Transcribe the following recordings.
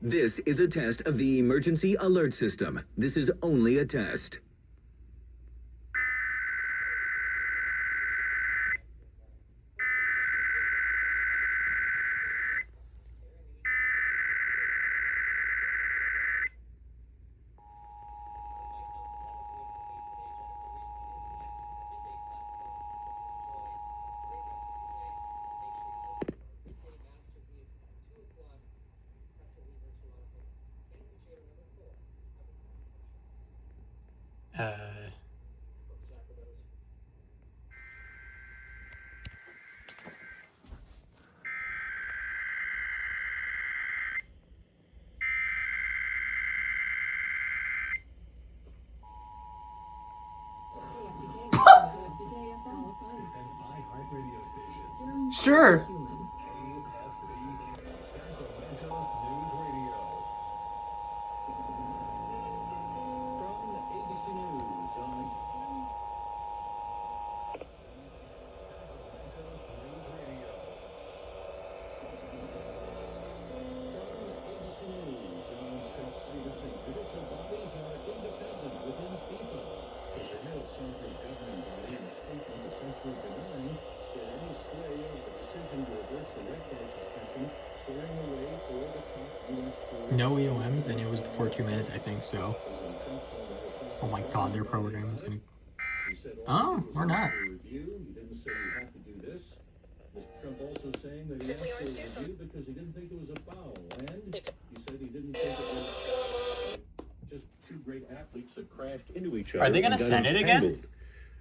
This is a test of the emergency alert system. This is only a test. Sure. No EOMs, and it was before 2 minutes, I think so. Oh my god, their program is gonna... Oh, or not. Are they gonna send it again?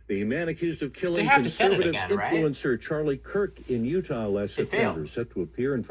The man accused of killing They have to send it conservative again, right? influencer Charlie Kirk in Utah last September, set to appear in front of